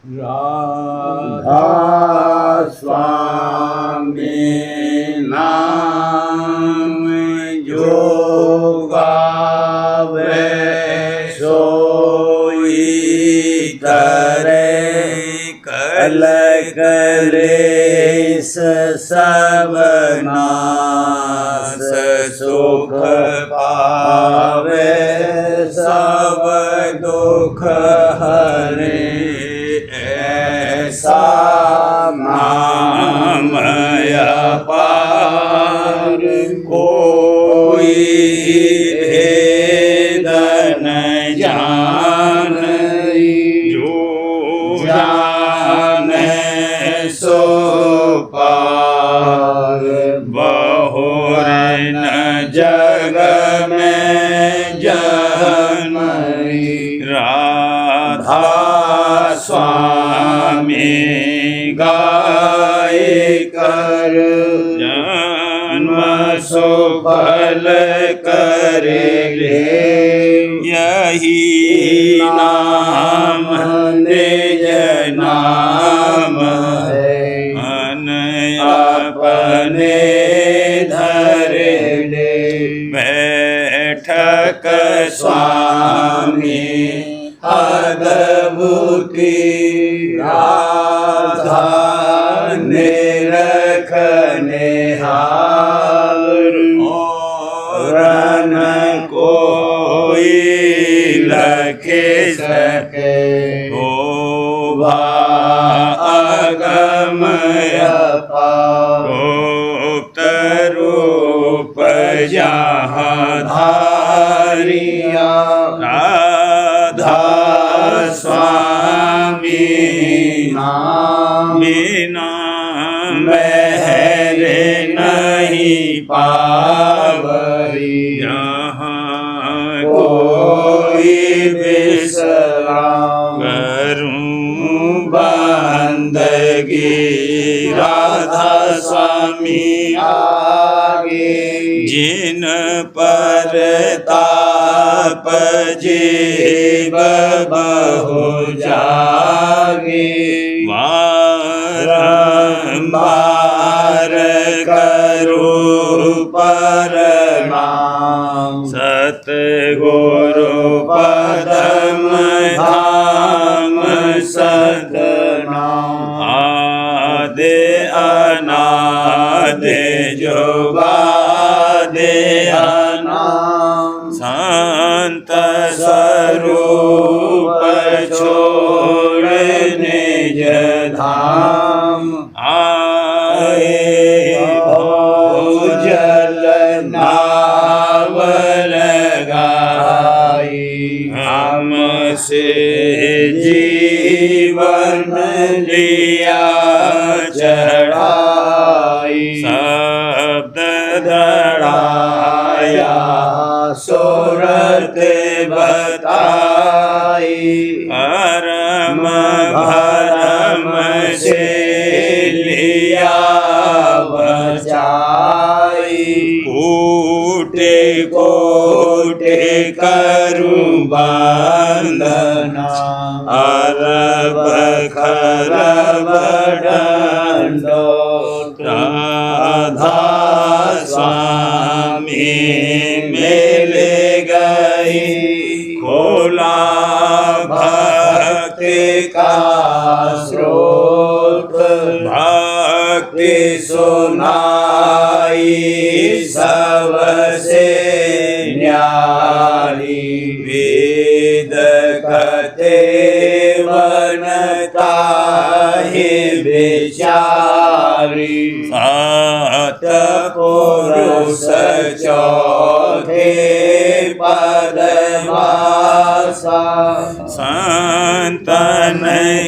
राधा स्वामी नाम जो गावे सोई करे कल कलेस सब नाश सुख पावे सब दुख हरे ऐसा नाम अपार कोई भेद न जाने जो जाने सो पार बहुर न जग में जन्म राधा स्वामी गाय कर जन्म सुफल करेंगे यही नाम निज नाम है मन अपने धरे ले बैठक स्वामी अद्भुति राधा निरखने हार और न कोई लखे सके हो अगम अपार गुप्त रूप जहाँ धारिया राधा स्वामी नाम बिना बहरे नहीं पावरी यहाँ कोई विश्राम करूं बंदगी राधा स्वामी आगे जिन पर ताप जीव बहु जागे बारंबार करो परनाम सतगुरु पदम धाम सदनाम आदि अनादि जुगादि अनाम संत स्वरूप छोड़ निज धाम आए भोजल नाव लगाई हमसे जीवन लिया चढ़ाई शब्द धड़ाया सूरत बताई परम भरम से लिया बचाई कोटि कोटि करूं वंदना अरब खरब दंडोत राधा स्वामी मिल गई खोला भक्ति का स्रोत भक्ति सुनाई सबसे न्यारी वेद कथे वनता ही विचारी सात पुरुष चौथे पदमासा संतन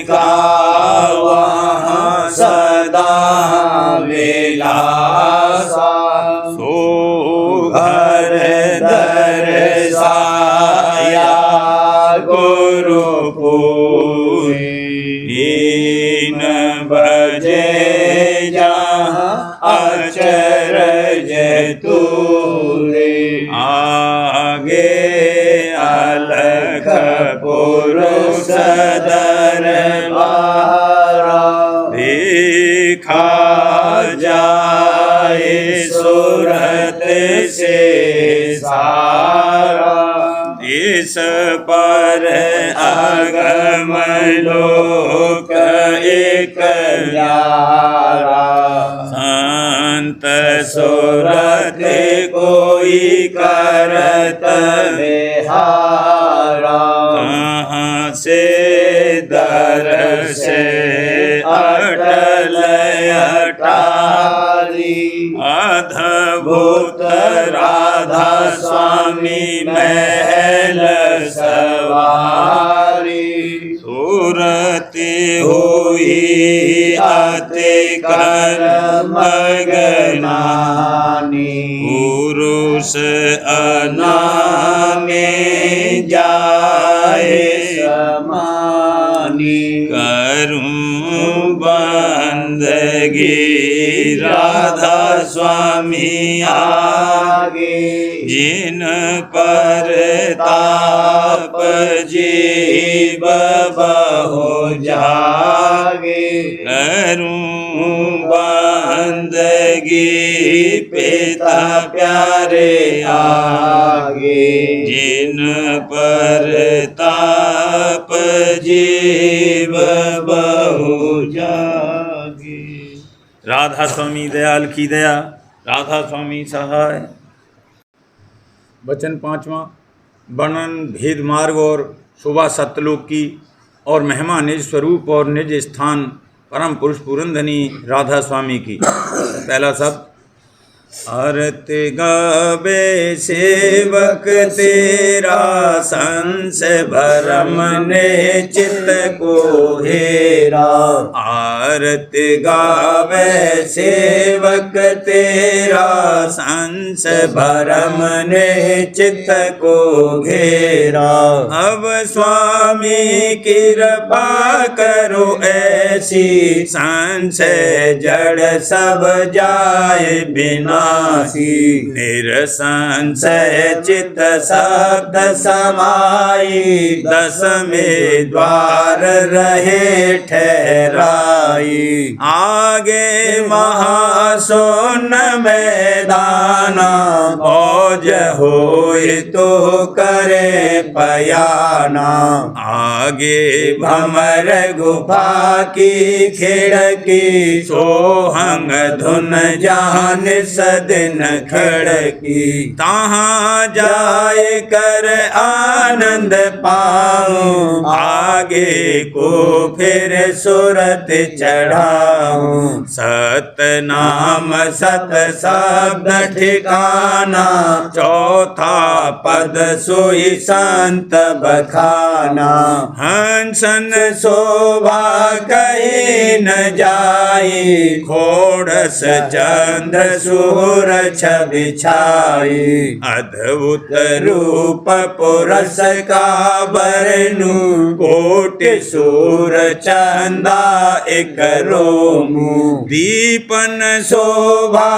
का वहाँ सदा विलासा सो घर दर्शाया गुरु पूरी बजे जहाँ अचरज तूरे आगे अलख पुरुष दर बारा देखा जाए सूरत से सारा इस पर अगम लोक एक न्यारा संत सूरत कोई करत विहारा कहाँ से दर्श अटल अटारी अद्भुत राधा स्वामी महल सवारी सूरत हुई अति कर्म गनानी पुरुष अनामे जाए समानी करूं बंदगी राधा स्वामी आगे जिन पर ताप जीव बहु जागे करूं बंदगी पिता प्यारे आगे जिन पर ताप जीव बहु जागे। राधा स्वामी दयाल की दया, राधा स्वामी सहाय। वचन 5वां। वर्णन भेद मार्ग और शोभा सत्यलोक की और महिमा निज स्वरूप और निज स्थान परम पुरुष पुरंधनी राधा स्वामी की। पहला शब्द आरत गावे सेवक तेरा संस भरम ने चित्त को हेरा। आरत गावे सेवक तेरा संस भरम ने चित्त को घेरा। अब स्वामी कृपा करो ऐसी संशय जड़ सब जाए बिना निरसंशय चित्त शब्द समाई दसवें द्वार रहे ठहराई। आगे महासोन मैदाना मौज होए तो करे पयाना। आगे भमर गुफा की खिड़की सोहंग धुन जान सदन खड़की। तहाँ जाए कर आनंद पाऊं आगे को फिर सुरत चढ़ाऊं। सतनाम सत शब्द ठिकाना चौथा पद सोई संत बखाना। हंसन शोभा कहीं न जाई खोड़स चंद्र सूर छवि छाई। अद्भुत रूप पुरस का बरनु कोटि सूर चंदा एक रोमु। दीपन शोभा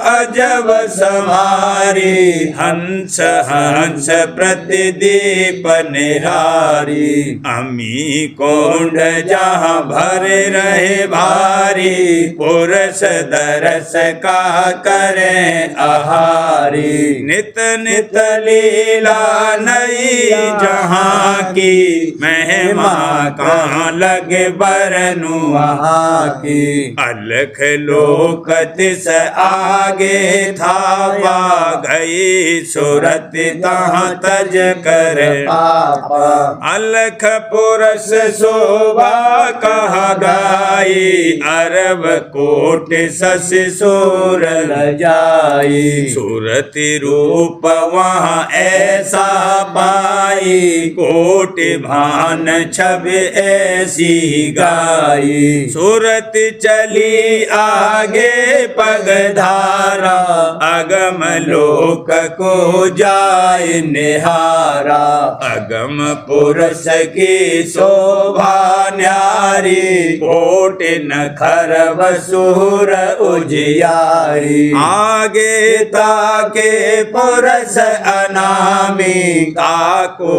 अजब समारी हंस हंस प्रतिदीप निहारी। अमी कोंड जहाँ भरे रहे भारी पुरस दरस का करें आहारी। नित नित लीला नई जहाँ की महिमा कहाँ लगे बरनु वहाँ की। अलख लोक तिस आगे था पा गई सुरत तहाँ तज कर पापा। अलख पुरस शोभा कहा गाई अरब कोट शशि सूर ल जाई। सूरति रूप वहाँ ऐसा पाई कोटि भान छवि ऐसी गाई। सूरत चली आगे पगधारा अगम लोक को जाए निहारा। अगम पुरुष की शोभा न्यारी कोटि नखर वसूर उजियारी। आगे ताके पुरस अनामी ताको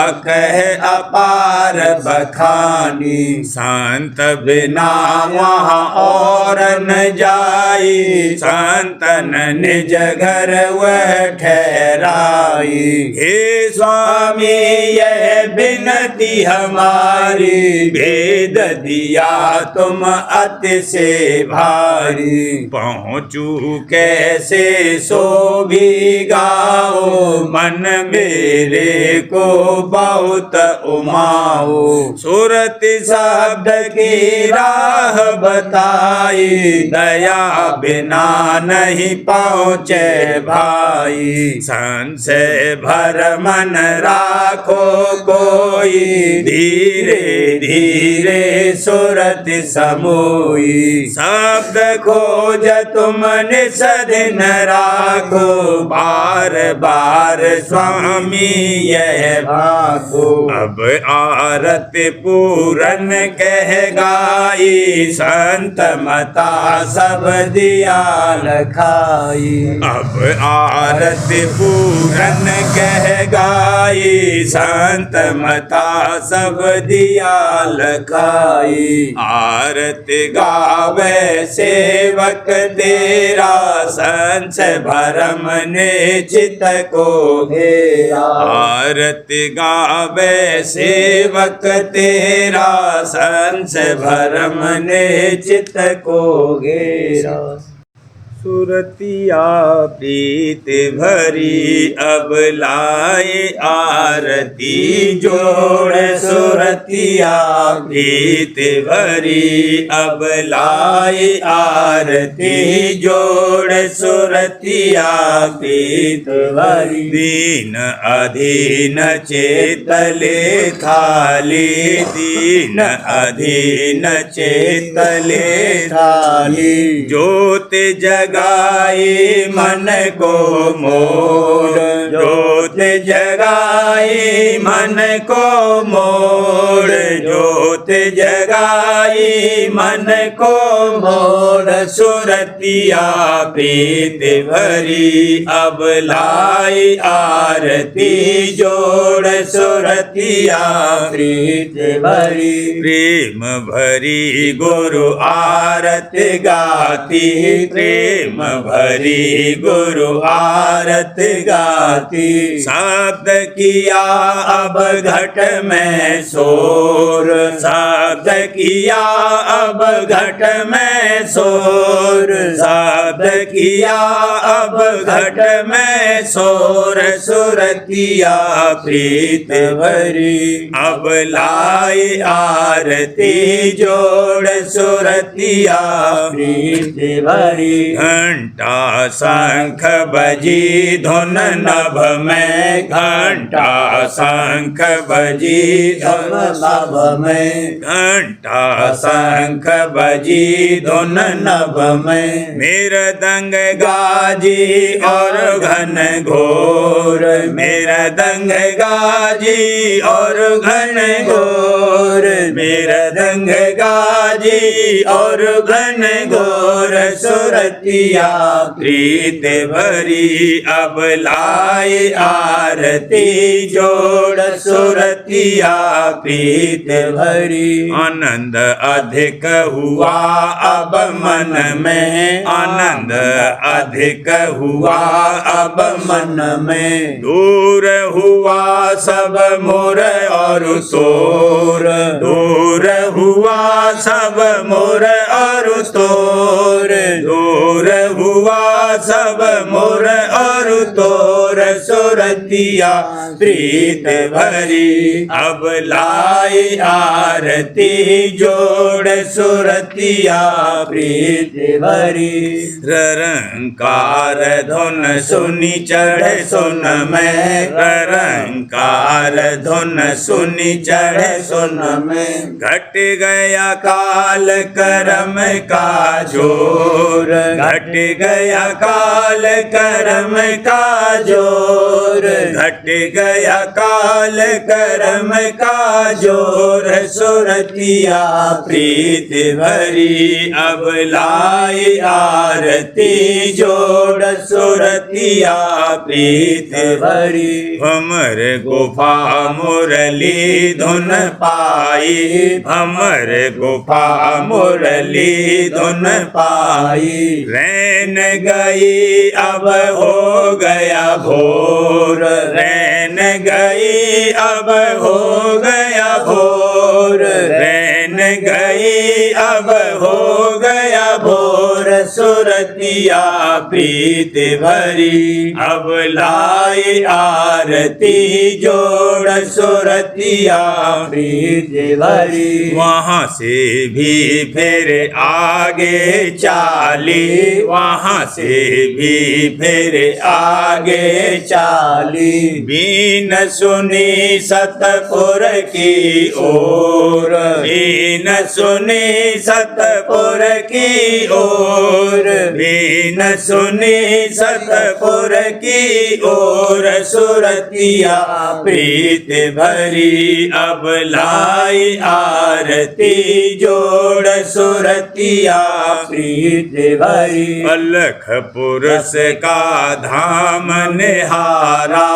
अकह अपार बखानी संत बिना वहाँ और न जाई संतन निज घर वह ठहराई हे स्वामी यह बिनती हमारी भेद दिया तुम अति से भारी पहुँचू कैसे सो भी गाओ मन मेरे को बहुत उमाओ सुरत शब्द की राह बताई दया बिना नहीं पहुँचे भाई संशय भर मन राखो कोई धीरे धीरे सुरत समोई शब्द खोज तुम निसदिन राखो बार बार स्वामी यह भाखो अब आरत पूरन कह गाई संत मता सब दिया लखाई अब आरत पूरन कह गाई संत मता सब दिया लखाई आरत गावे सेवक तेरा संस भरम ने चित को घेरा आरत गावे सेवक तेरा संस भरम ने चित को घेरा सुरतिया प्रीत भरी अब लाए आरती जोड़ सुरतिया प्रीत भरी अब लाए आरती जोड़ सुरतिया प्रीत भरी दीन अधीन चेतले थाली दीन अधीन चेतले थाली ज्योत जगाई मन को मोड़ ज्योत जगाई मन को मोड़ ज्योत जगाई मन को मोड़ सुरतिया प्रीत भरी अब लाई आरती जोड़ सुरतिया प्रीत भरी प्रेम भरी गुरु आरत गाती प्रेम भरी गुरु आरत गाती शब्द किया अब घट में शोर शब्द किया अब घट में शोर शब्द किया अब घट में शोर सुरतिया प्रीत भरी अब लाई आरती जोड़ सुरतिया प्रीत भरी घंटा शंख बजी धुन नभ में घंटा शंख बजी धुन नभ में घंटा शंख बजी धुन नभ में मृदंग गाजी और घन घोर मृदंग गाजी और घन घोर मृदंग गाजी और घन घोर सुरतिया प्रीत भरी अब लाई आरती जोड़ सुरतिया प्रीत भरी आनंद अधिक हुआ अब मन में आनंद अधिक हुआ अब मन में दूर हुआ सब मोर और तोर दूर हुआ सब मोर और तोर दूर हुआ सब मोर और तोर सुरतिया प्रीत भरी अब लाई आरती जोड़ सुरतिया प्रीत भरी रंकार धुन सुनी चढ़े सुन में रंकार धुन सुनी चढ़े सुन में घट गया काल करम का जोर घट गया काल करम का जोर जोर, घट गया काल कर्म का जोर, सुरतिया प्रीत भरी अब लाई आरती जोड़, सुरतिया प्रीत भरी। भमर गुफा मुरली धुन पाई, भमर गुफा मुरली धुन पाई। रैन गई अब हो गया भोर, रैन गई अब हो गया भोर, रैन गई अब हो गया भोर, सुरतिया प्रीत भरी अब लाई आरती जोड़, सुरतिया प्रीत भरी। वहाँ से भी फिर आगे चाली, वहाँ से भी फिर आगे चाली। बीन सुनी सतपुर की ओर, बीन सुनी सतपुर की ओर, बीन सुनी सतपुर की ओर, सुरतिया प्रीत भरी अब लाई आरती जोड़, सुरतिया प्रीत भरी। अलख पुरुष का धाम निहारा,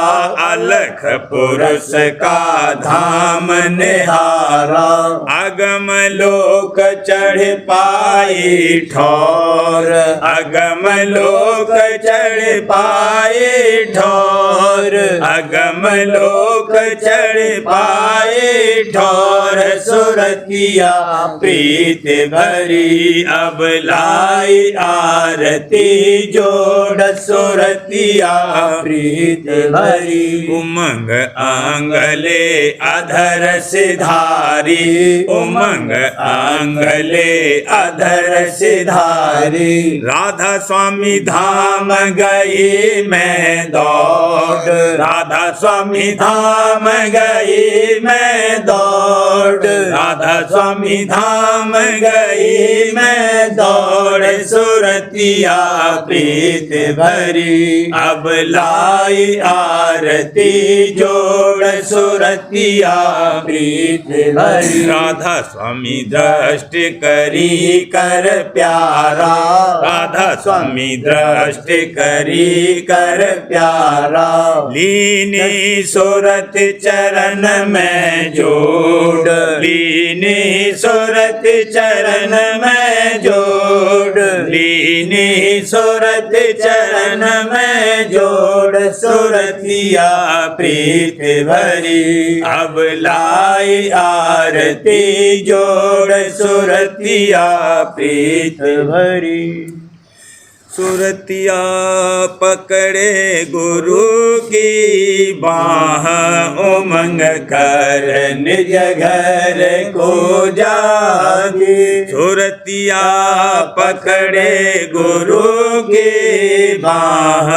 अलख पुरुष का धाम निहारा। अगम लोक चढ़ पाई ठौर, अगम लोक चढ़ पाई ठौर, अगम लोक चढ़ पाई ठौर, सुरतिया प्रीत भरी अब लाई आरती जोड़, सुरतिया प्रीत भरी। उमंग आंगले अधर सिधारी, उमंग आंगले अधर सिधारी। राधा स्वामी धाम गई मैं दौड़, राधा स्वामी धाम गई मैं दौड़, राधा स्वामी धाम गई मैं दौड़, सुरतिया प्रीत भरी अब लाई आरती जोड़, सुरतिया प्रीत भरी। राधा स्वामी दृष्टि करी कर प्यारा, राधा स्वामी दृष्टि करी कर प्यारा। लीनी सूरत चरण में जोड़, लीनी सूरत चरण में जोड़, लीनी सूरत चरण में जोड़, सुरतिया प्रीत भरी अब लाई आरती जोड़, सुरतिया प्रीत भरी। सुरतिया पकड़े गुरु की बाह, उमंग कर निज घर को जागे। सुरतिया पकड़े गुरु की बाह,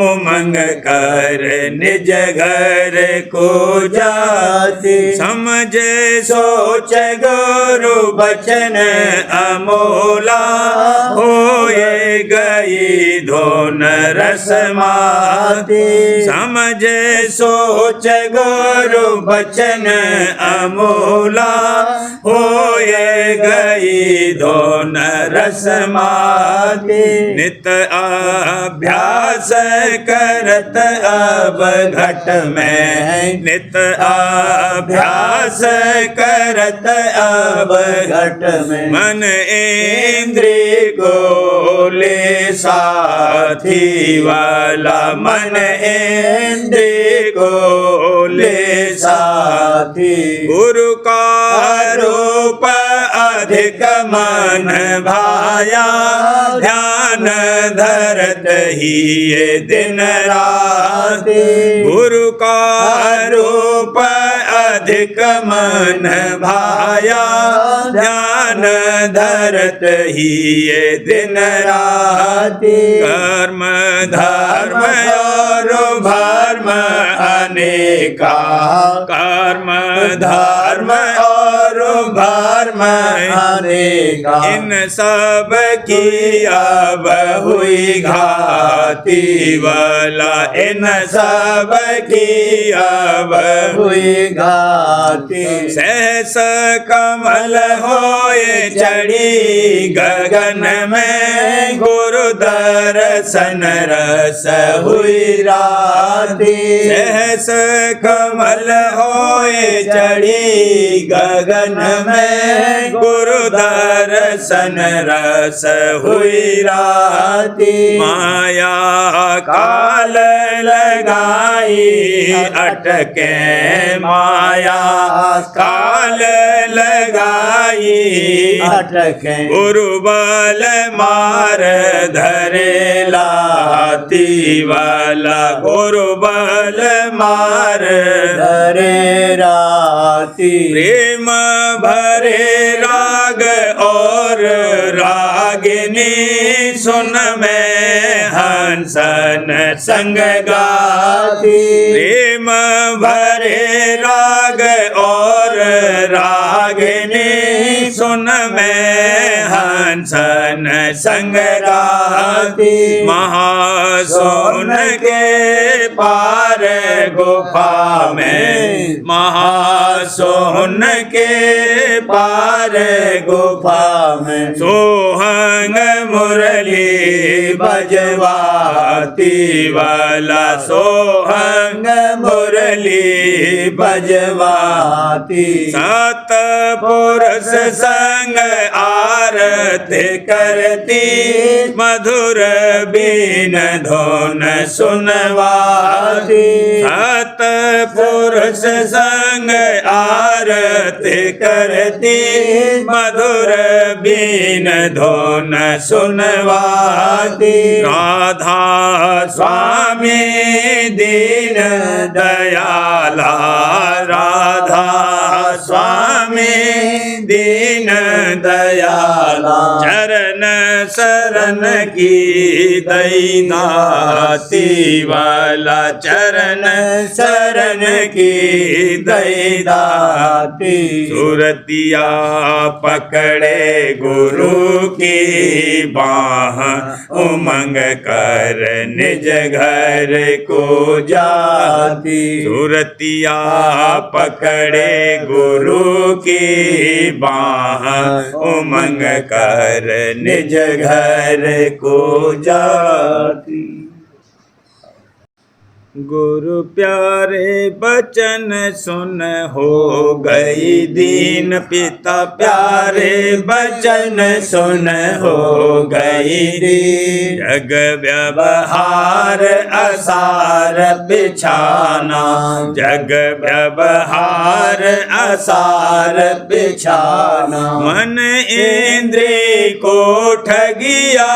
उमंग कर निज घर को जागे। समझ सोच गुरु बचन अमोला, होए गई धोन रस माती। समझ सोच गुरु बचन अमोला, होए गई धोन रस माती। नित अभ्यास करत अब घट में, नित अभ्यास करत अब घट में। मन इंद्रिय को ले साथी वाला, मन इंद्रिय को ले साथी। गुरु का रूप अधिक मन भाया, ध्यान धरत ही ये दिन रात। गुरु का रूप अधिक मन भाया, ध्यान धरत ही ये दिन रात। कर्म धर्म और भर्म अनेका, कर्म धर्म और और भर्म अनेका, इन सब की अब हुई घाती वाला, इन सब की अब हुई घाती। सहस कमल होए चढ़ी गगन में, गुरु दर्शन रस हुई राती। सहस कमल होए चढ़ी गगन में, गुरु दर्शन रस हुई राती। माया काल लगाई अटके, माया काल लगाई अटके, गुरु बल मार धरे लाती वाला, गुरु बल मार धरे राती। प्रेम भरे राग और रागिनी, सुन में हंसन संग गाती। प्रेम भरे राग और रागिनी, सुन में हंसन संग गाती। महासोन के पार गुफा में, महासोन के पार गुफा में, सोहंग मुरली बजवाती वाला, सोहंग मुरली बजवाती। सात पुरुष संग आरती करती, मधुर बीन धुन सुनवाती। सात पुरुष संग आरती करती, मधुर बीन धुन सुनवाती। राधा स्वामी दीन दयाला, राधा स्वामी दीन दयाला। चरण शरण की दैनाती वाला, चरण शरण की दैनाती। सुरतिया पकड़े गुरु की बाह, उमंग कर निज घर को जाती। सुरतिया पकड़े गुरु की बाह, उमंग कर निज घर को जाती। गुरु प्यारे बचन सुन, हो गई दीन पिता प्यारे बचन सुन, हो गई दीन। जग व्यवहार असार बिछाना, जग व्यवहार असार बिछाना। मन इंद्रिय को ठगिया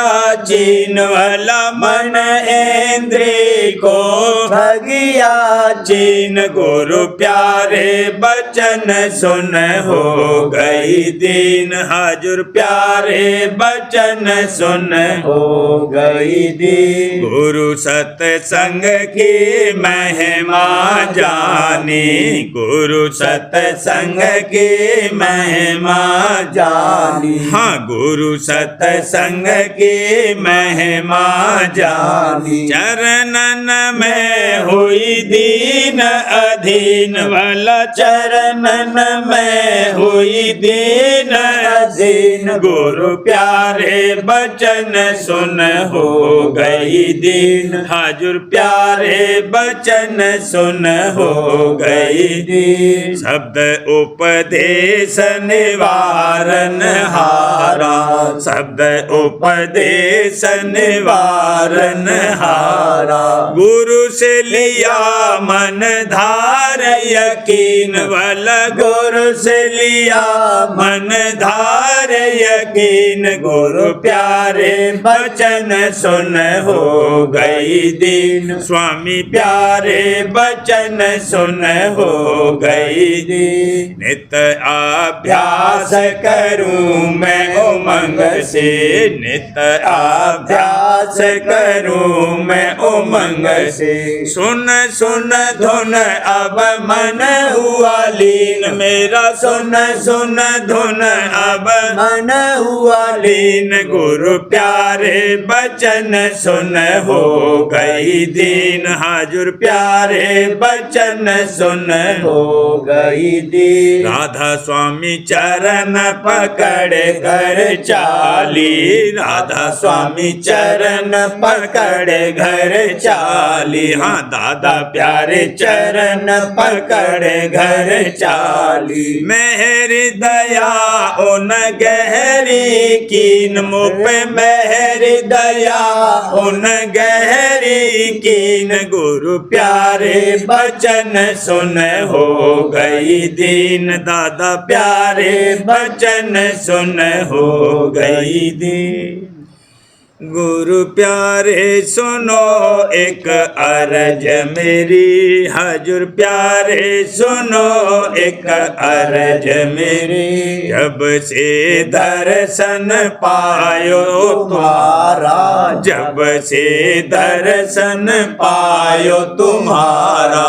चीन वाला, मन इंद्रिय को ठगिया चीन। गुरु प्यारे बचन सुन, हो गई दीन। हाजुर प्यारे बचन सुन, हो गई दीन। गुरु सत्संग की महिमा जानी, गुरु सत्संग की महिमा जानी। हाँ, गुरु सत्संग की महिमा जानी। चरणन में हुई दीन अधीन वाला, चरणन में हुई दीन अधीन। गुरु प्यारे बचन सुन, हो गई दीन। हाजुर प्यारे बचन सुन, हो गई दीन। शब्द उपदेश निवारण हारा, शब्द उपदेश निवारण हारा। गुरु से लिया मन धार यकीन वाला, गुरु से लिया मन धार यकीन। गुरु प्यारे बचन सुन, हो गई दीन। स्वामी प्यारे बचन सुन, हो गई दीन। नित अभ्यास करूं मैं उमंग उमंग से, नित अभ्यास करूं मैं उमंग से। सुन सुन धुन अब मन हुआ लीन मेरा, सुन सुन धुन अब मन हुआ लीन। गुरु प्यारे बचन सुन हो गई दीन, हाजुर प्यारे बचन सुन हो गई दीन। राधा स्वामी चरण पकड़ कर चाली, राधा स्वामी चरण पकड़ घर चाली। हाँ दादा प्यारे चरण पकड़ घर चाली। मेहरी दया उन गहरी कीन, मुँह पे मेहरी दया उन गहरी कीन। गुरु प्यारे बचन सुन हो गई दीन, दादा प्यारे बचन सुन हो गई दीन। गुरु प्यारे सुनो एक अर्ज मेरी, हजूर प्यारे सुनो एक अर्ज मेरी। जब से दर्शन पायो तुम्हारा, जब से दर्शन पायो तुम्हारा,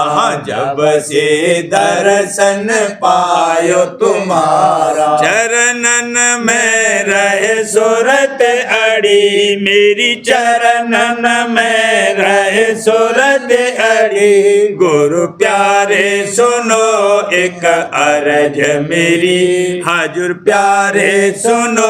जब से दर्शन पायो तुम्हारा। चरणन में रहे सुरत अड़ी मेरी, चरणन में रहे सुरत अड़ी। गुरु प्यारे सुनो एक अर्ज मेरी, हाजुर प्यारे सुनो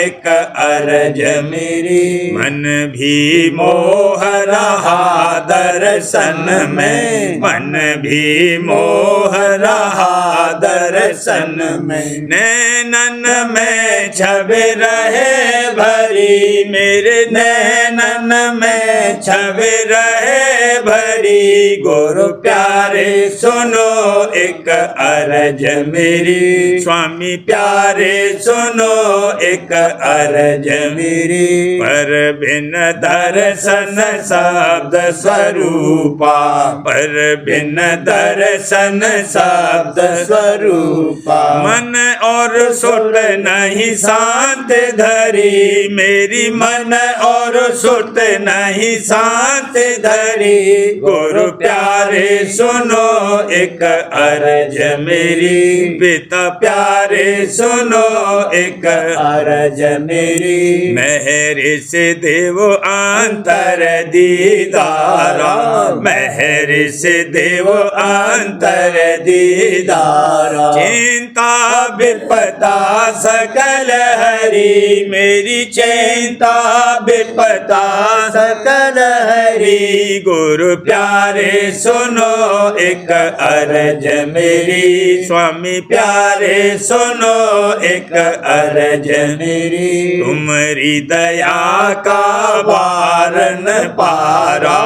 एक अर्ज मेरी। मन भी मोह रहा दर्शन में, मन भी मोह रहा दर्शन में। नैनन में छवि रहे भरी मेरे, नैनन में छवि रहे भरी। गुरु प्यारे सुनो एक अर्ज मेरी, स्वामी प्यारे सुनो एक अर्ज मेरी। पर बिन दर्शन शब्द स्वरूपा, पर बिन दर्शन शब्द स्वरूपा। मन और सुर नहीं शांत धरी मेरी, मन और सुत नहीं शांत धरी। गुरु प्यारे सुनो एक अर्ज मेरी, पिता प्यारे सुनो एक अर्ज मेरी। मेहर से देव अंतर दीदारा, मेहर से देव अंतर दीदारा। चिंता विपदा सकल हरी मेरी, चिंता विपदा सकल हरी। गुरु प्यारे सुनो एक अर्ज मेरी, स्वामी प्यारे सुनो एक अर्ज मेरी। तुम्हारी दया का वारन पारा,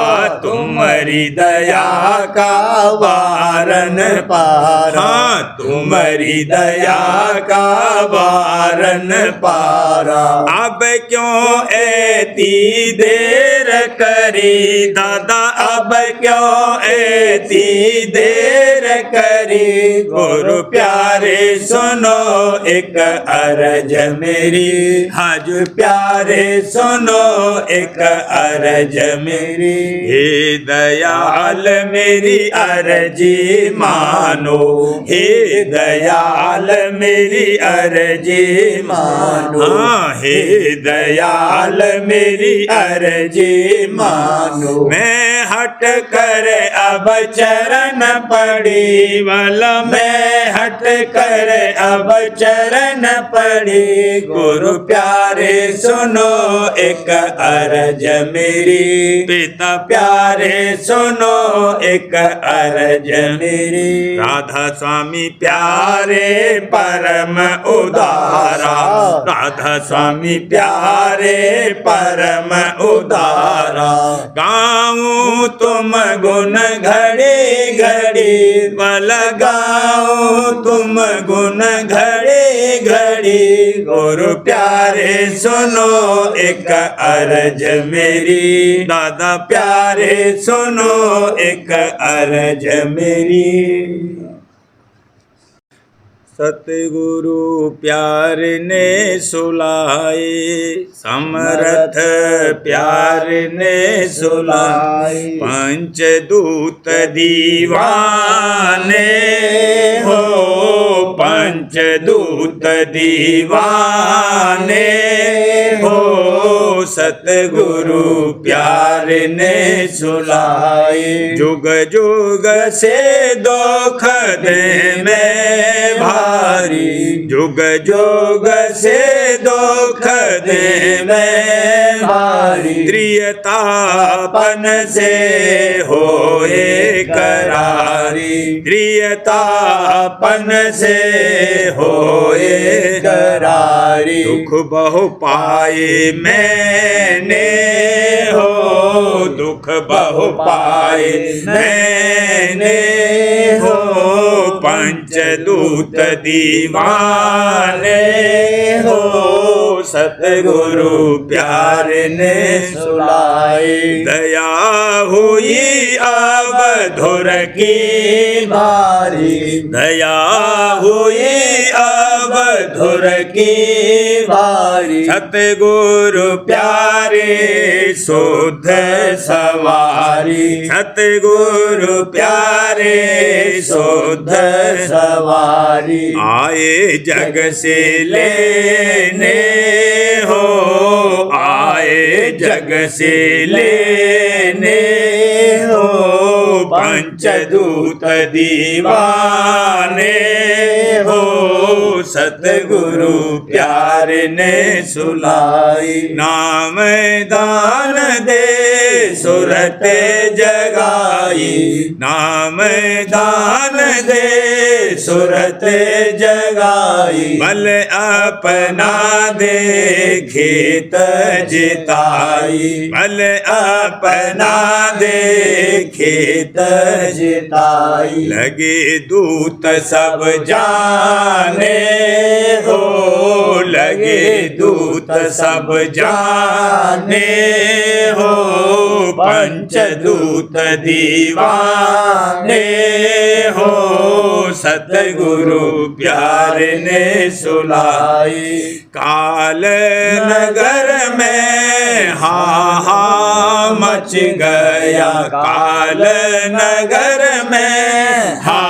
तुम्हारी दया का वारन पारा। तुम्हारी दया का वारन पारा। अब क्यों ऐती देर करी दादा, अब क्यों ऐती देर करी। गुरु प्यारे सुनो एक अर्ज मेरी, हाजुर प्यारे सुनो एक अर्ज मेरी। हे दयाल मेरी अर्जी मानो, हे दयाल मेरी अर्जी मानो। हे दयाल मेरी अर्जी मानो। मैं हट कर अब चरण पड़ी वाला, मैं हट कर अब चरण पड़ी। गुरु प्यारे सुनो एक अर्ज मेरी, पिता प्यारे सुनो एक अर्ज मेरी। राधा स्वामी प्यारे परम उदारा, राधा स्वामी प्यारे परम उदारा। गाऊं तुम गुण घड़ी घड़ी, वाला गाऊं तुम गुण घड़ी घड़ी। गुरु प्यारे सुनो एक अर्ज मेरी, दादा प्यारे सुनो एक अर्ज मेरी। सतगुरु प्यार ने सुलाए, समर्थ प्यार ने सुलाए। पंचदूत दीवाने हो, पंचदूत दीवाने हो, सतगुरु प्यार ने सुलाए। जुग जुग से दुख दे में भारी, जुग जुग से दुख दे में भारी। प्रियतापन से होए करारी, प्रियतापन से होए करारी। दुख बहु पाए मैंने हो, दुख बहु पाए मैंने हो, पंचदूत दीवाने हो, सतगुरु प्यार ने सुलाए। दया हुई अवधुर की भारी, दया हुई अवधुर की भारी। सतगुरु प्यारे शुद्ध सवारी, सतगुरु प्यारे शुद्ध सवारी। आए जग से लेने हो, आए जग से लेने हो, पंचदूत दीवाने हो, सतगुरु प्यार ने सुलाई। नाम दान दे सुरत जगाई, नाम दान दे सुरत जगाई। बल अपना दे खेत जिताई, बल अपना दे खेत जिताई। लगे दूत सब जाने हो, लगे दूत सब जाने हो, पंचदूत दीवाने हो, सतगुरु प्यार ने सुलाई। काल नगर में हा मच गया, काल नगर में हा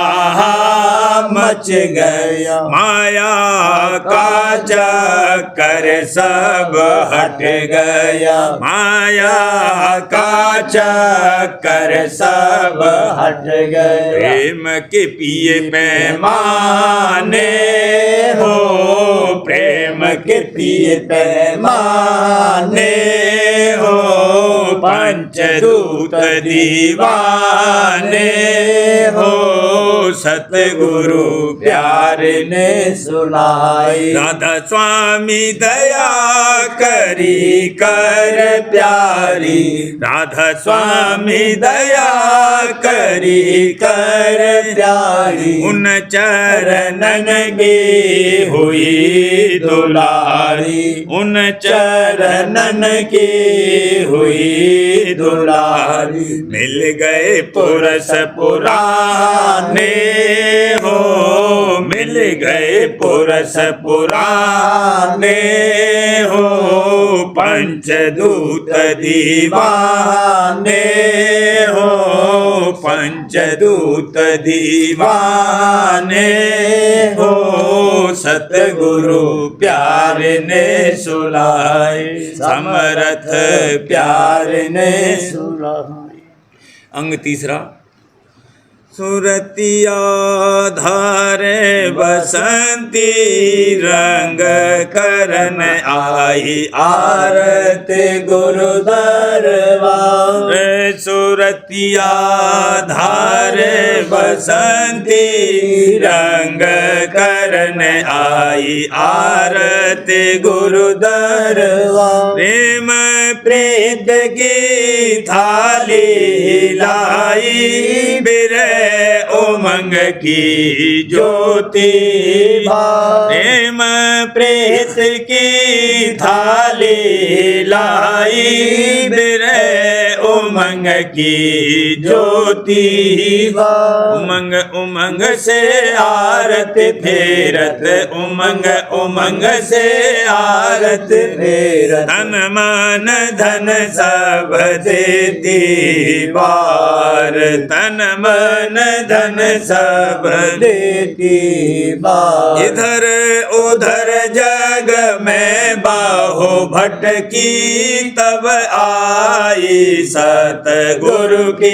मच गया। माया का चक्कर सब हट गया, माया का चक्कर सब हट गया। प्रेम के पिए पैमाने हो, प्रेम के पिए पैमाने हो, पंचदूत दीवाने हो, सतगुरु प्यार ने सुनाई। राधा स्वामी दया करी कर प्यारी, राधा स्वामी दया करी कर प्यारी। उन चरणन की हुई दुलारी, उन चरणन की हुई दुलारी। मिल गए पुरस पुराने हो, मिल गए पुरस पुराने हो, पंचदूत दीवाने हो, पंचदूत दीवाने हो, सतगुरु प्यार ने सुलाए, समर्थ प्यार ने सुलाए। अंग तीसरा। सुरतिया धारे बसंती रंग करन आई, आरत गुरु दरबार। सुरतिया धारे बसंती रंग करन आई, आरत गुरु दरबार। प्रेम प्रीत की थाली लाई, बिरे उमंग की ज्योति। प्रेम प्रीत की थाली लाई, बिरे उमंग उमंग की ज्योति उमंग उमंग से आरती फेरत उमंग उमंग से आरती फेरत तन मन धन सब देती बार तन मन धन सब देती बार इधर उधर जग में बाहो भटकी तब आई सतगुरु की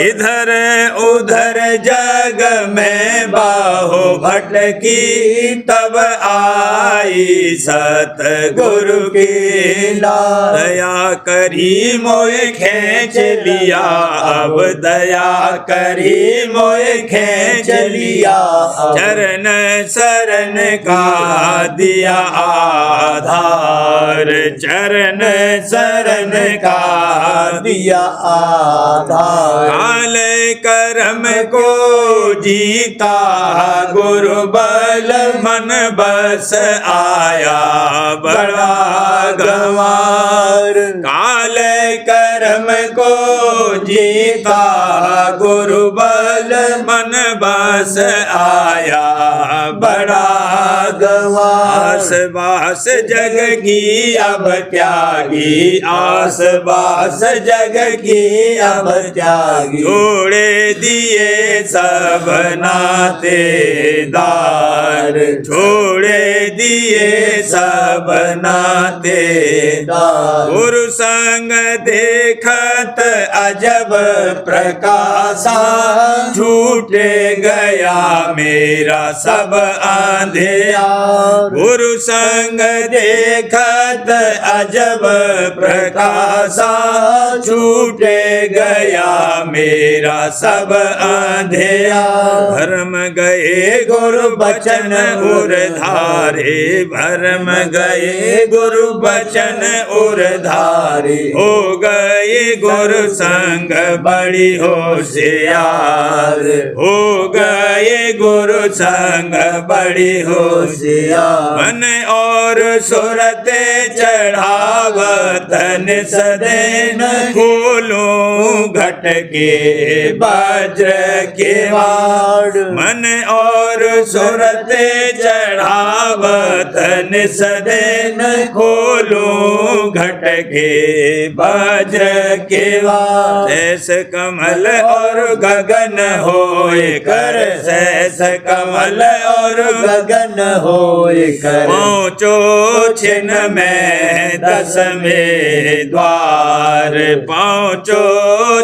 इधर उधर जग में बाहो भटकी तब आई सतगुरु की दया करी मोए खेच लिया अब दया करी मोए खेच लिया चरण शरण का दिया आधार चरण शरण का दिया आधार काल कर्म को जीता गुरु बल मन बस आया बड़ा गंवार काल कर्म को जीता गुरु बल मन बस आया बड़ा गंवार आस बास जग की अब त्यागी आस बास जग की अब त्यागी छोड़े दिए सब नातेदार छोड़े दिए सब नातेदार गुरु संग देखत अजब प्रकाशा छूटे गया मेरा सब अंधेरा गुरु संग देखत अजब प्रकाशा छूटे गया मेरा सब अंधेरा भरम गए गुरु बचन उर धारे भरम गए गुरु बचन उर धारे हो गए गुरु संग बड़ी होशियार हो गए गुरु संग बड़ी होशियार मन और सुरते चढ़ावतन सदैन खोलूं घट के वज्र के वाड़ मन और सुरते चढ़ावतन सदैन खोलूं घट के वज्र के वाड़ सैस कमल और गगन होए कर सैस कमल और गगन होए कर पहुँचो छिन्न में दसवें द्वार पहुँचो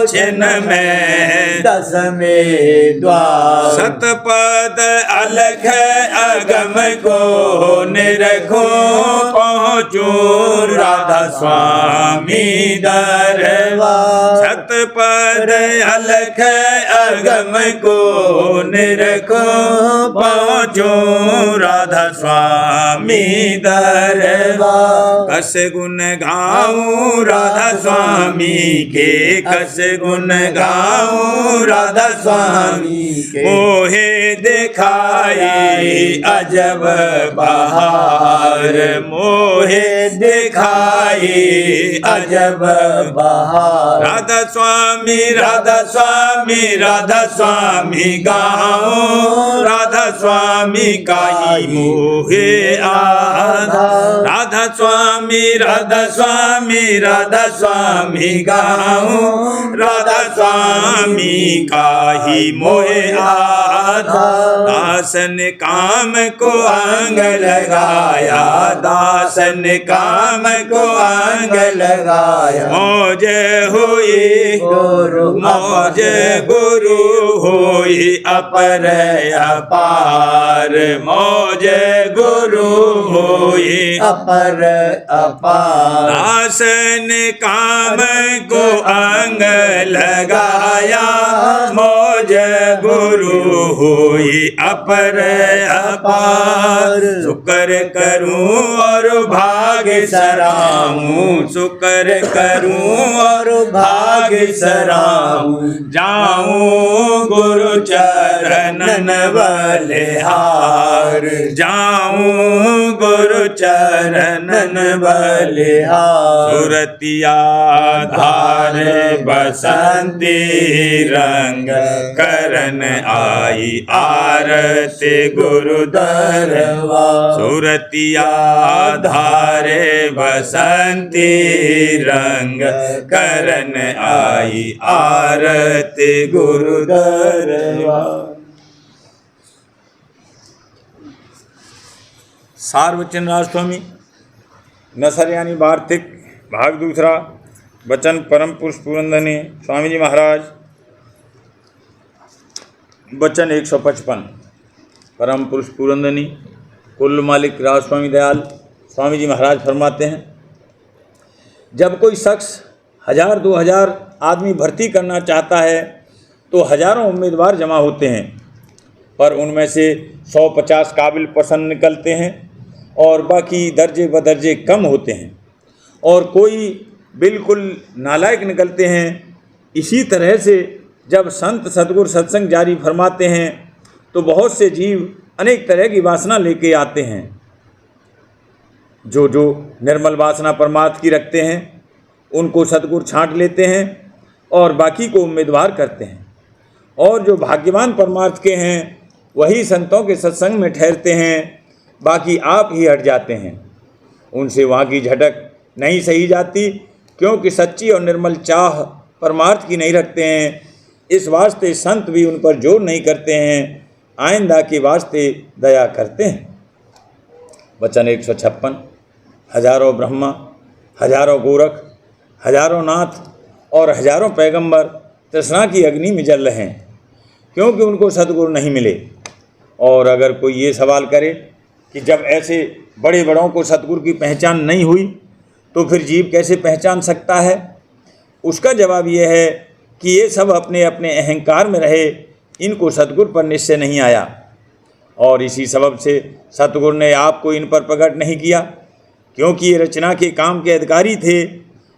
छिन्न में दसवें द्वार सतपद अलख अगम को निरखो पहुँचूं राधा स्वामी दरबार सतपद अलख अगम को निरखो पहुँचूं राधा स्वामी दरबार कस गुण गाऊं राधा स्वामी के कस गुण गाऊं राधा स्वामी के मोहे दिखाई अजब बहार मोहे दिखाई अजब बहार राधा स्वामी राधा स्वामी राधा स्वामी गाऊं राधा स्वामी का ही मोहे आधार राधा स्वामी राधा स्वामी राधा स्वामी गाऊं राधा स्वामी का ही मोहे आधार दासन काम को अंग लगाया दासन काम को अंग लगाया मौज हुई गुरु मौज गुरु हुई अपर अपार मौज गुरु हुई अपर अपार दासन काम को अंग लगाया मौज गुरु हुई अपर अपार शुक्र करूं और भाग्य सराहूं शुक्र करूं और भाग्य सराहूं जाऊं गुरु चरणन बलिहार जाऊं गुरु चरण कानन बलिहार सुरतिया धार बसंती रंग करन आई आरती गुरु दरबार सुरतिया धार बसंती रंग करन आई आरती गुरु दरबार। सार वचन राज स्वामी नसर यानी वार्तिक भाग दूसरा। वचन परम पुरुष पुरंदनी स्वामी जी महाराज। वचन 155। परम पुरुष पुरंदनी कुल मालिक राज स्वामी दयाल स्वामी जी महाराज फरमाते हैं, जब कोई शख्स 1000-2000 आदमी भर्ती करना चाहता है तो हजारों उम्मीदवार जमा होते हैं, पर उनमें से 100-50 काबिल पसंद निकलते हैं और बाकी दर्जे बदर्जे कम होते हैं, और कोई बिल्कुल नालायक निकलते हैं। इसी तरह से जब संत सद्गुरु सत्संग जारी फरमाते हैं तो बहुत से जीव अनेक तरह की वासना लेके आते हैं। जो निर्मल वासना परमार्थ की रखते हैं उनको सद्गुरु छांट लेते हैं और बाकी को उम्मीदवार करते हैं, और जो भाग्यवान परमार्थ के हैं वही संतों के सत्संग में ठहरते हैं, बाकी आप ही हट जाते हैं। उनसे वहाँ की झटक नहीं सही जाती, क्योंकि सच्ची और निर्मल चाह परमार्थ की नहीं रखते हैं। इस वास्ते संत भी उन पर जोर नहीं करते हैं, आइंदा के वास्ते दया करते हैं। वचन 156। हजारों ब्रह्मा, हजारों गोरख, हजारों नाथ और हजारों पैगंबर तृष्णा की अग्नि में जल रहे हैं, क्योंकि उनको सद्गुरु नहीं मिले। और अगर कोई ये सवाल करे कि जब ऐसे बड़े बड़ों को सद्गुरु की पहचान नहीं हुई तो फिर जीव कैसे पहचान सकता है, उसका जवाब यह है कि ये सब अपने अपने अहंकार में रहे, इनको सद्गुरु पर निश्चय नहीं आया, और इसी सबब से सद्गुरु ने आपको इन पर प्रकट नहीं किया, क्योंकि ये रचना के काम के अधिकारी थे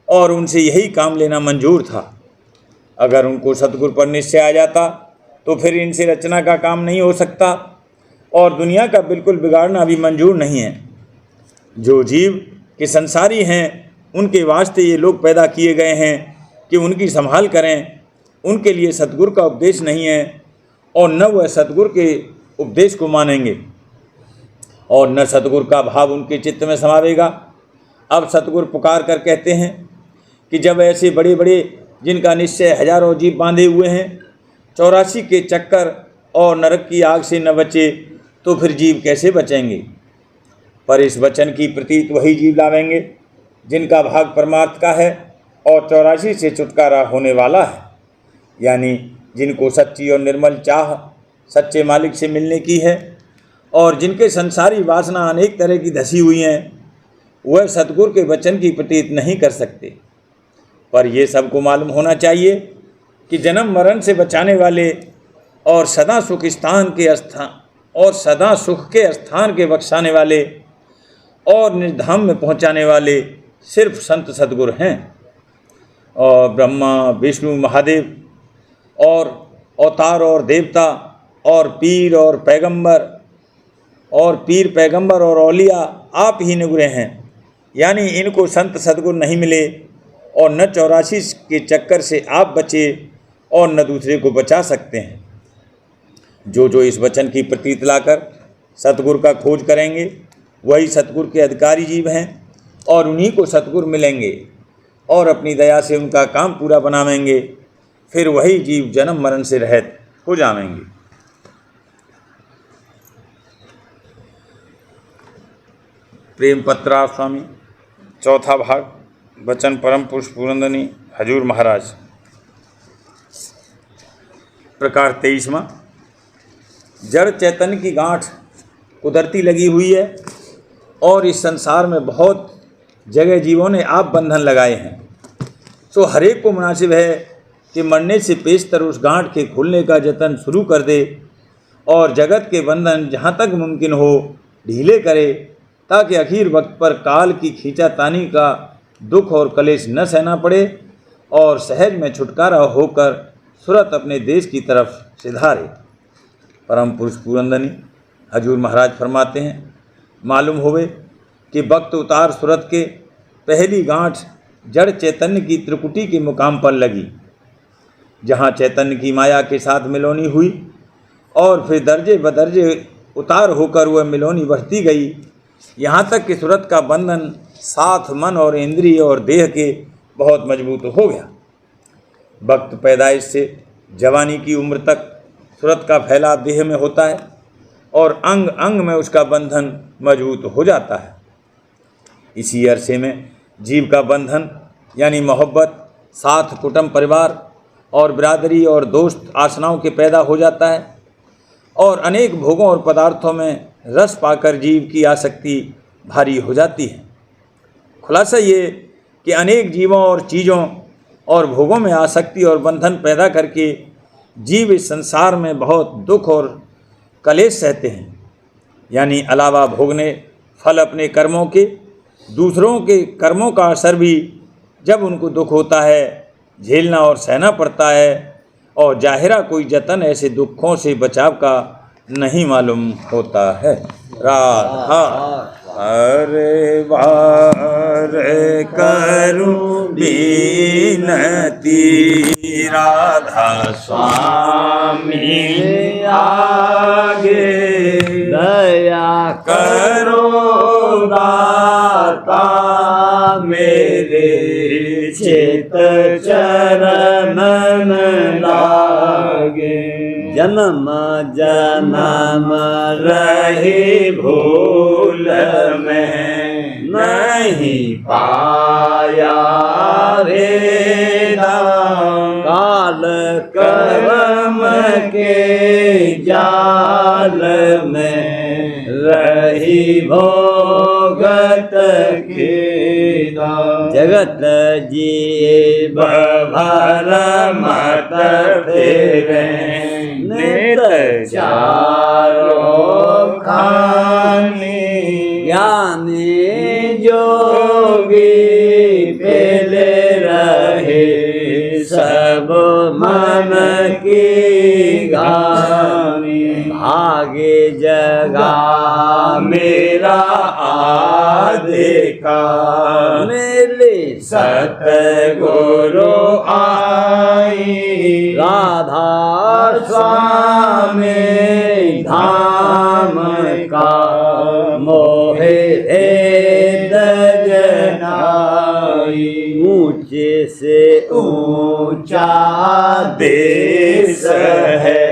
और उनसे यही काम लेना मंजूर था। अगर उनको सद्गुरु पर निश्चय आ जाता तो फिर इनसे रचना का काम नहीं हो सकता, और दुनिया का बिल्कुल बिगाड़ना भी मंजूर नहीं है। जो जीव के संसारी हैं उनके वास्ते ये लोग पैदा किए गए हैं कि उनकी संभाल करें। उनके लिए सद्गुरु का उपदेश नहीं है, और न वह सद्गुरु के उपदेश को मानेंगे, और न सद्गुरु का भाव उनके चित्त में समावेगा। अब सद्गुरु पुकार कर कहते हैं कि जब ऐसे बड़े बड़े जिनका निश्चय हजारों जीव बांधे हुए हैं 84 के चक्कर और नरक की आग से न बचे तो फिर जीव कैसे बचेंगे। पर इस वचन की प्रतीत वही जीव लावेंगे जिनका भाग परमार्थ का है और 84 से छुटकारा होने वाला है, यानी जिनको सच्ची और निर्मल चाह सच्चे मालिक से मिलने की है, और जिनके संसारी वासना अनेक तरह की धसी हुई हैं, वह सद्गुरु के वचन की प्रतीत नहीं कर सकते। पर यह सबको मालूम होना चाहिए कि जन्म मरण से बचाने वाले और सदा सुख के स्थान के बख्शाने वाले और निर्धाम में पहुंचाने वाले सिर्फ संत सद्गुरु हैं। और ब्रह्मा विष्णु महादेव और अवतार और देवता और पीर पैगंबर और औलिया आप ही निगुरे हैं, यानी इनको संत सद्गुरु नहीं मिले, और न 84 के चक्कर से आप बचे और न दूसरे को बचा सकते हैं। जो इस वचन की प्रतीत लाकर सतगुरु का खोज करेंगे वही सतगुरु के अधिकारी जीव हैं, और उन्हीं को सतगुरु मिलेंगे और अपनी दया से उनका काम पूरा बनावेंगे। फिर वही जीव जन्म मरण से रहित हो जाएंगे। प्रेम पत्रा स्वामी चौथा भाग। वचन परम पुरुष पुरंदनी हजूर महाराज। प्रकार 23वां। जड़ चैतन्य की गांठ कुदरती लगी हुई है, और इस संसार में बहुत जगह जीवों ने आप बंधन लगाए हैं। सो हर एक को मुनासिब है कि मरने से पेशतर उस गांठ के खुलने का जतन शुरू कर दे और जगत के बंधन जहाँ तक मुमकिन हो ढीले करे, ताकि आखिर वक्त पर काल की खींचातानी का दुख और कलेश न सहना पड़े और सहज में छुटकारा होकर सुरत अपने देश की तरफ सिधारे। परम पुरुष पुरंदनी हजूर महाराज फरमाते हैं, मालूम होवे कि भक्त उतार सूरत के पहली गांठ जड़ चैतन्य की त्रिकुटी के मुकाम पर लगी, जहाँ चैतन्य की माया के साथ मिलोनी हुई और फिर दर्जे बदर्जे उतार होकर वह मिलोनी बढ़ती गई, यहाँ तक कि सूरत का बंधन साथ मन और इंद्रिय और देह के बहुत मजबूत हो गया। भक्त पैदाइश से जवानी की उम्र तक सूरत का फैलाव देह में होता है और अंग अंग में उसका बंधन मजबूत हो जाता है। इसी अरसे में जीव का बंधन यानी मोहब्बत, साथ, कुटुंब, परिवार और बिरादरी और दोस्त आसनाओं के पैदा हो जाता है और अनेक भोगों और पदार्थों में रस पाकर जीव की आसक्ति भारी हो जाती है। खुलासा ये कि अनेक जीवों और चीज़ों और भोगों में आसक्ति और बंधन पैदा करके जीव इस संसार में बहुत दुख और कलेश सहते हैं, यानी अलावा भोगने फल अपने कर्मों के, दूसरों के कर्मों का असर भी जब उनको दुख होता है झेलना और सहना पड़ता है, और जाहिरा कोई जतन ऐसे दुखों से बचाव का नहीं मालूम होता है। राधा हरे बार करूं बीनती, राधा स्वामी आगे दया करो दाता मेरे, चित चरणन लागे, जन्म जन्म रही भूल में नहीं पाया रे दाम, काल कर्म के जाल में रही भोगत खेदा, जगत जीव भर मत फेरे, नित चारों खानी, ज्ञानी जोगी पेले रहे, सब मन की गानी, भागे जगा मेरा आदि का, मिले सतगुरु आई, राधा स्वामी धाम का, मोहे भेद जनाई, ऊंचे से ऊंचा देश है,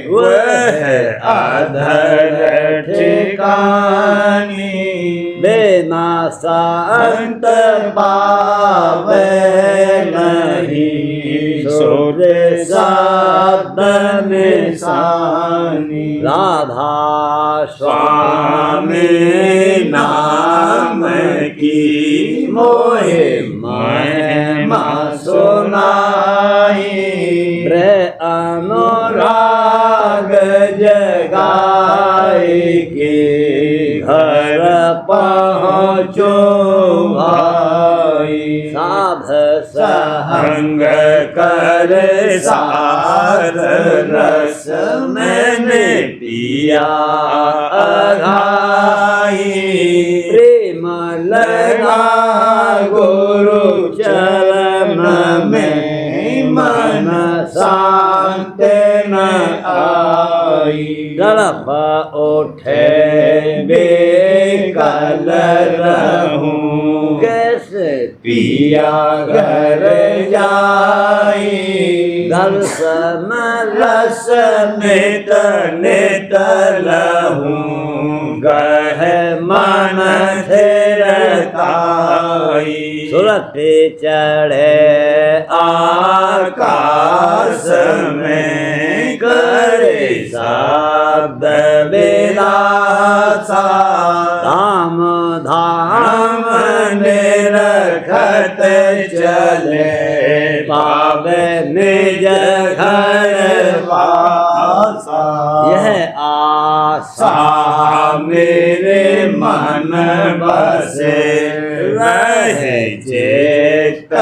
वह अधर ठिकानी, बिना संत पावे नहीं, सूर्य साधन सानी, राधा स्वामी नाम की मोहे महिमा सुनाई, अनुराग जगाए के घर पहुँचो भाई, साध सहंग कर सार रस मैंने पिया अघाई, प्रेम लगा गुरु चरण में मन शांत न आई, तड़प उठे बेकल रहूं, कैसे पिया घर जाई, दर्शन रस नित नित लहूं, गह मन थिरताई, सूरत चढ़े आकाश में, करे शब्द विलासा, धाम धाम निरखत चले, पावे निज घर वासा, यह आशा मेरे मन बसे, रहे चित्त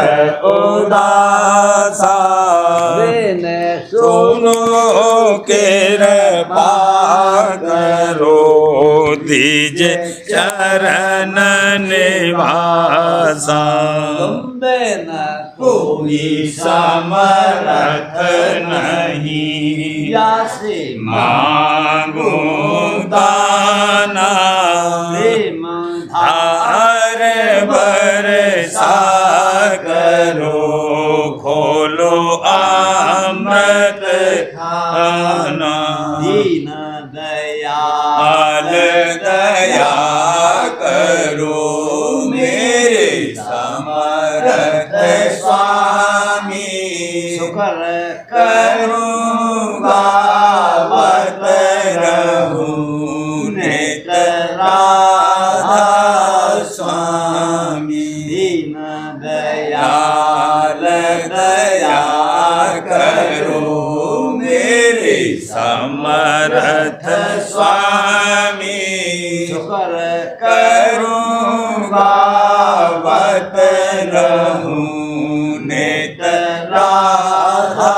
उदासा, बिन सुनो कृपा करो दीजे चरण निवासा तुम्बे न कोई समर्थ नहीं यासे मांगो दाना प्रेम धार बरसा करो खोलो अमृत खाना दीन दयाल दया करो मेरे समर्थ स्वामी शुकर करूँगा गावत रहूं नित राधा स्वामी दीन दयाल दया करो मेरे समर्थ स्वामी शुकर करूँगा गावत रहूं नित राधा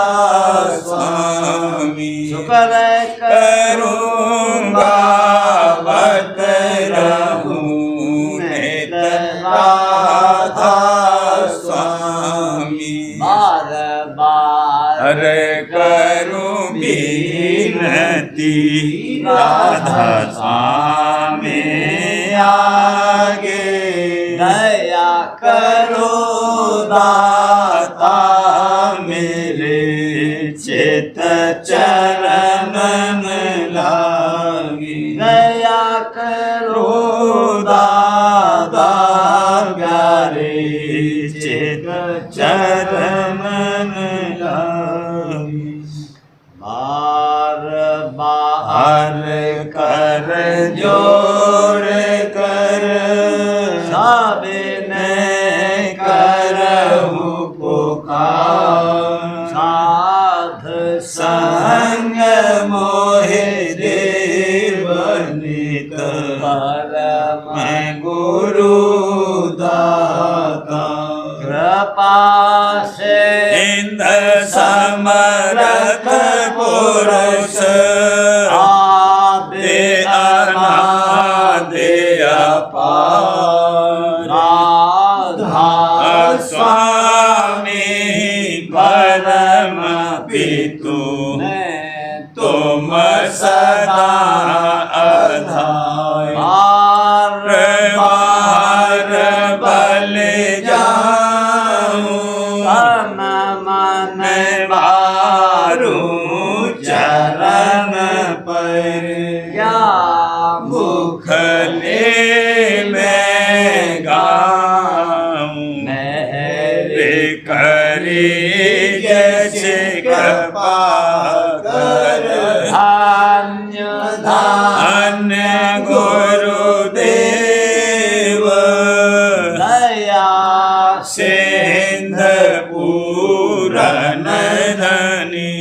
स्वामी शुकर करूँगा गावत रहूं नित राधा स्वामी बार बार हरे करूं विनती राधा स्वामी आगे दया करो दाता मेरे चित चरण लागी दया करो दाता प्यारे चित चरण लागी बार बार कर जोर कर साबिने करहु पुकार साध संग मोहे देवनित परम गुरु दाता कृपा से इंद समरथ पुरुष आदि अनादि अपार राधा स्वामी परम पितु तुम सदा अधाय बार बार बल जाऊं तन मन मारू चरण पर क्या मुखले में गाऊं मेरे करी जैसे कृपा कर धन्य धन्य गुरुदेव दया सिंध पूरन धनी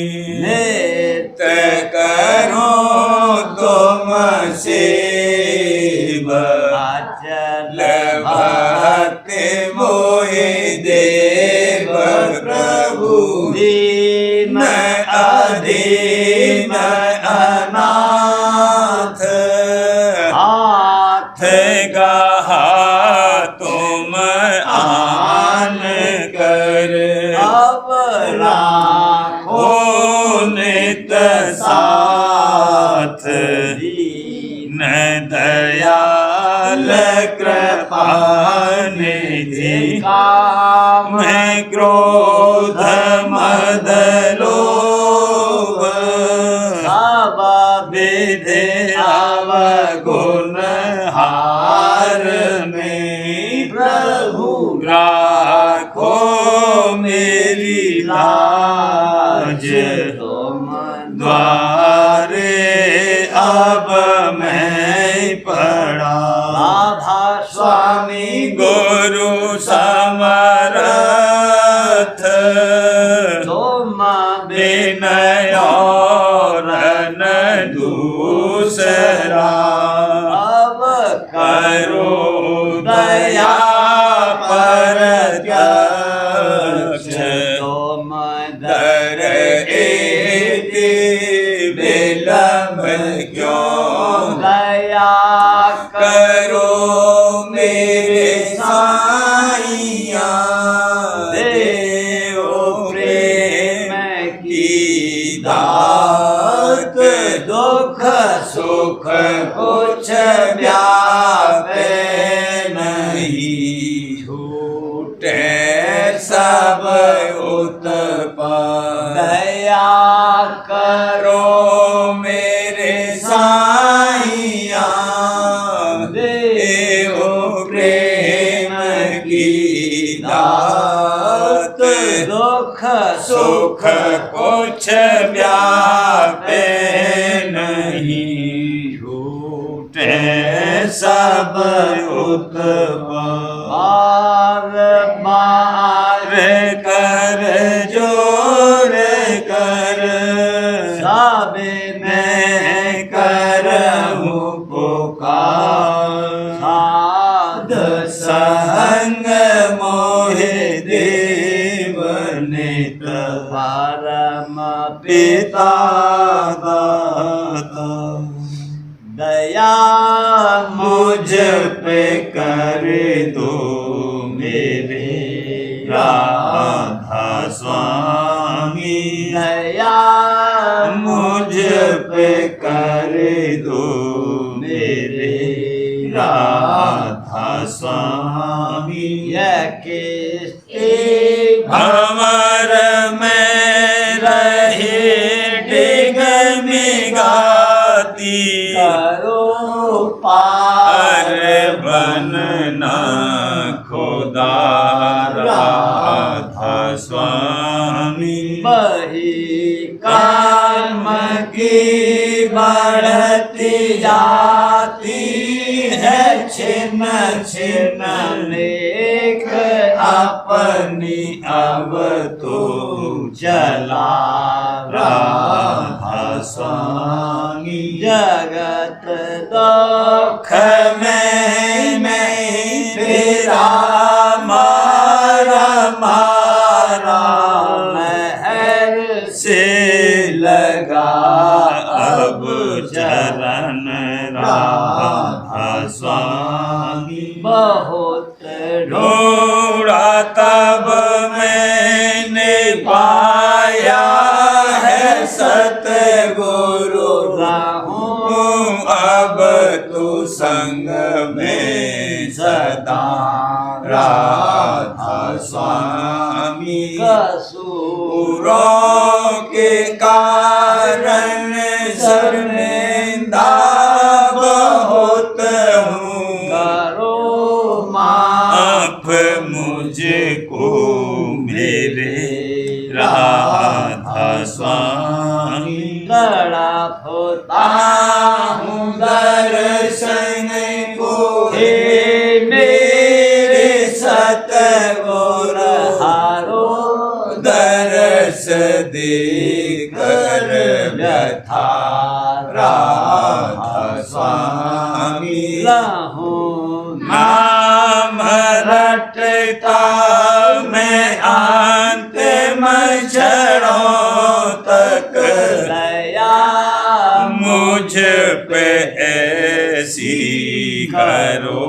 नित करो तुम सेव अचल भक्ति मोहि देव प्रभु दीन अधीन अनाथ हाथ गहा तुम आन कर अब राखो हो नित साथ दीन न दयाल कृपा निधि काम मैं क्रोध मद लोभ सब विधि अवगुण हार में प्रभु राखो मेरी लाज तुम द्वारे अब मैं पड़ा राधा स्वामी गुरु समरथ तुम विनय और न दूसरा अब करो दया प्रत्यक्ष तुम दर एक विलम्ब क्यों दया करो साइया देव प्रेम की दात दुख सुख कुछ व्यापे नहीं छूटे सब उत्पन्न दया करो मेरे साइया देव प्रेम की दात दुख सुख कुछ व्यापे नहीं छूटे सब उत्पन्न बार बार कर जोर कर सबने करहु पुकार साध संग मोहे देव नित परम पिता दाता दया मुझ पे कर दो मेरे राधा स्वामी दया मुझ पे कर दो मेरे राधा स्वामी यह किसके भंवर में रहे डिग मिगाती करो पार बनना खुदा राधा स्वामी बही कर्म की बढ़ती जाती है छिन्न छिन्न लेख अपनी अब तो चला राधा स्वामी जगत दुख में तेरा मारा मारा महर से लगा अब चरण राधा स्वामी बहुत ढूंढा तब मैंने पाया है सतगुरु राहूं अब तू संग में सदा राधा स्वामी कसूरों के कारण शर्मिंदा बहुत हूँ करो माफ मुझको मेरे राधा स्वामी तड़प होता हूँ दर्शन को हे मेरे सतगुर हारो दर्श देकर व्यथा राधा स्वामी रहूं नाम रटता मैं अंतिम क्षणों तक दया मुझ पे ऐसी करो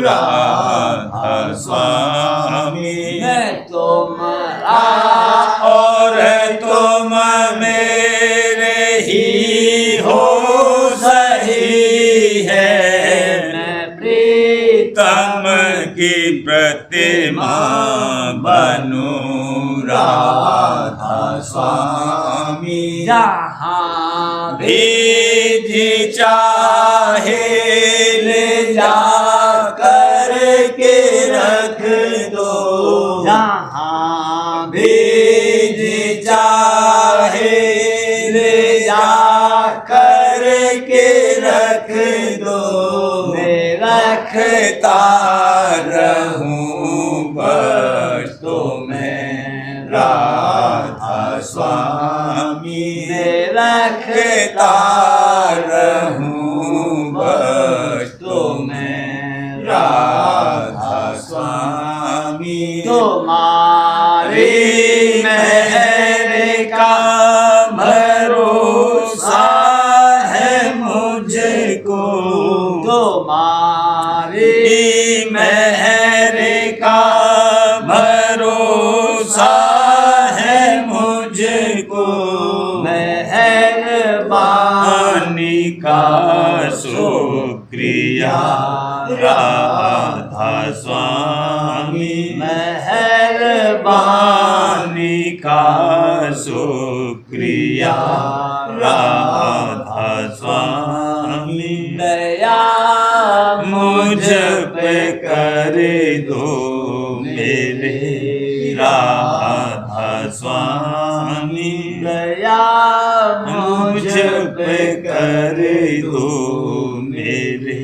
राधा स्वामी मैं तुम्हारा और तुम मेरे ही हो सही है मैं प्रीतम की प्रतिमा बनूं राधा स्वामी जहाँ भी जी चाहे ले जा कर के रख दो जहाँ भी जी चाहे ले जा कर के रख दो मैं रखता रहूं बस तो मैं राधा स्वामी मैं रखता रहूं बस तो मैं राधा स्वामी तुम्हारी मेहर का भरोसा है मुझको तुम्हारी मेहर मेहर का भरोसा है मुझको, मेहरबानी का शुक्रिया राधा स्वामी, मेहरबानी का शुक्रिया राधा स्वामी, दया मुझ पे कर दो मेरे राधा स्वामी, दया मुझ पे कर दो मेरे